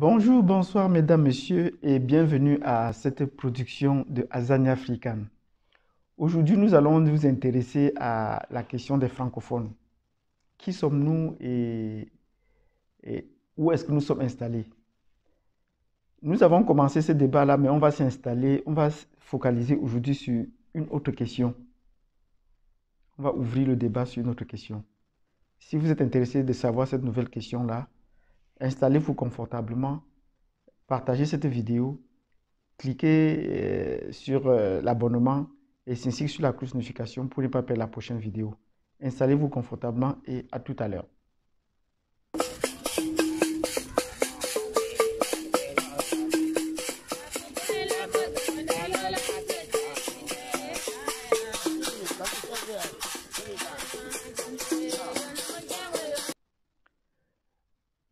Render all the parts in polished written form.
Bonjour, bonsoir mesdames, messieurs et bienvenue à cette production de Azania African. Aujourd'hui, nous allons nous intéresser à la question des francophones. Qui sommes-nous et où est-ce que nous sommes installés? Nous avons commencé ce débat-là, mais on va se focaliser aujourd'hui sur une autre question. On va ouvrir le débat sur une autre question. Si vous êtes intéressé de savoir cette nouvelle question-là, installez-vous confortablement, partagez cette vidéo, cliquez sur l'abonnement et ainsi que sur la cloche de notification pour ne pas perdre la prochaine vidéo. Installez-vous confortablement et à tout à l'heure.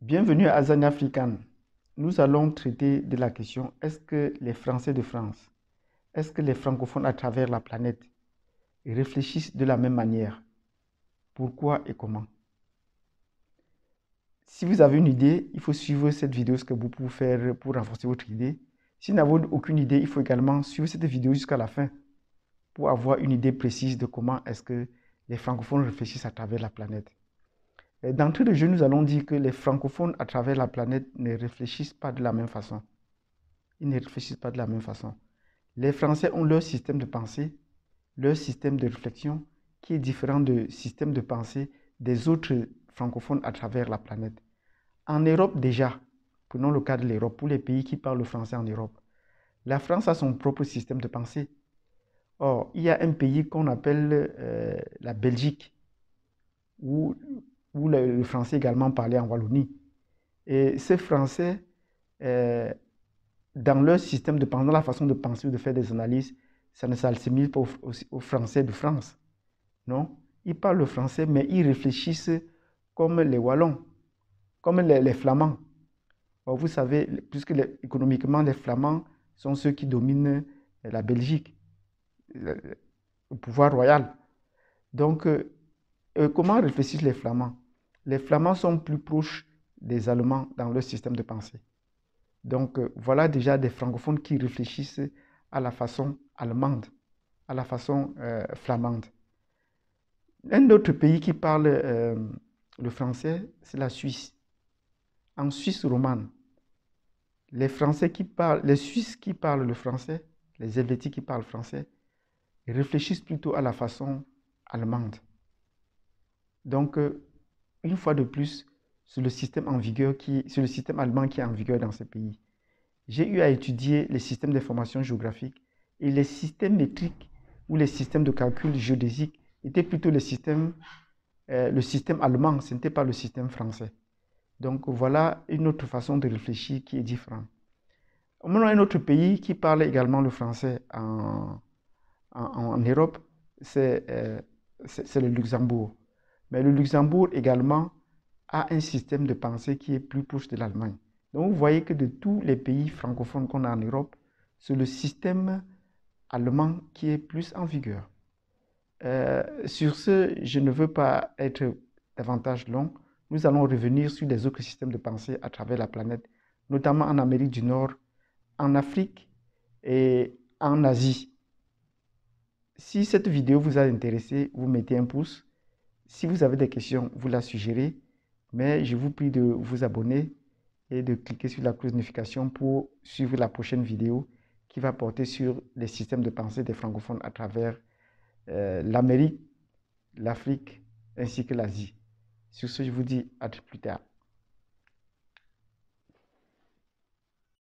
Bienvenue à Azania African. Nous allons traiter de la question: est-ce que les Français de France, est-ce que les francophones à travers la planète réfléchissent de la même manière? Pourquoi et comment? Si vous avez une idée, il faut suivre cette vidéo, ce que vous pouvez faire pour renforcer votre idée. Si vous n'avez aucune idée, il faut également suivre cette vidéo jusqu'à la fin pour avoir une idée précise de comment est-ce que les francophones réfléchissent à travers la planète. D'entrée de jeu, nous allons dire que les francophones à travers la planète ne réfléchissent pas de la même façon. Ils ne réfléchissent pas de la même façon. Les Français ont leur système de pensée, leur système de réflexion qui est différent du système de pensée des autres francophones à travers la planète. En Europe déjà, prenons le cas de l'Europe, pour les pays qui parlent le français en Europe, la France a son propre système de pensée. Or, il y a un pays qu'on appelle la Belgique, où le français est également parlé en Wallonie. Et ces Français, dans leur système de pensée, dans la façon de penser ou de faire des analyses, ça ne s'assimile pas aux Français de France. Non, ils parlent le français, mais ils réfléchissent comme les Wallons, comme les Flamands. Or, vous savez, puisque économiquement, les Flamands sont ceux qui dominent la Belgique, le pouvoir royal. Donc, comment réfléchissent les Flamands? Les Flamands sont plus proches des Allemands dans leur système de pensée. Donc, voilà déjà des francophones qui réfléchissent à la façon allemande, à la façon flamande. Un autre pays qui parle le français, c'est la Suisse. En Suisse romande, les Suisses qui parlent le français, les Helvétiques qui parlent français, réfléchissent plutôt à la façon allemande. Donc, une fois de plus, c'est le système allemand qui est en vigueur dans ce pays. J'ai eu à étudier les systèmes d'information géographique et les systèmes métriques ou les systèmes de calcul géodésique étaient plutôt le système allemand, ce n'était pas le système français. Donc voilà une autre façon de réfléchir qui est différente. On a un autre pays qui parle également le français en Europe, c'est le Luxembourg. Mais le Luxembourg également a un système de pensée qui est plus proche de l'Allemagne. Donc vous voyez que de tous les pays francophones qu'on a en Europe, c'est le système allemand qui est plus en vigueur. Sur ce, je ne veux pas être davantage long. Nous allons revenir sur les autres systèmes de pensée à travers la planète, notamment en Amérique du Nord, en Afrique et en Asie. Si cette vidéo vous a intéressé, vous mettez un pouce. Si vous avez des questions, vous la suggérez. Mais je vous prie de vous abonner et de cliquer sur la cloche de notification pour suivre la prochaine vidéo qui va porter sur les systèmes de pensée des francophones à travers l'Amérique, l'Afrique ainsi que l'Asie. Sur ce, je vous dis à plus tard.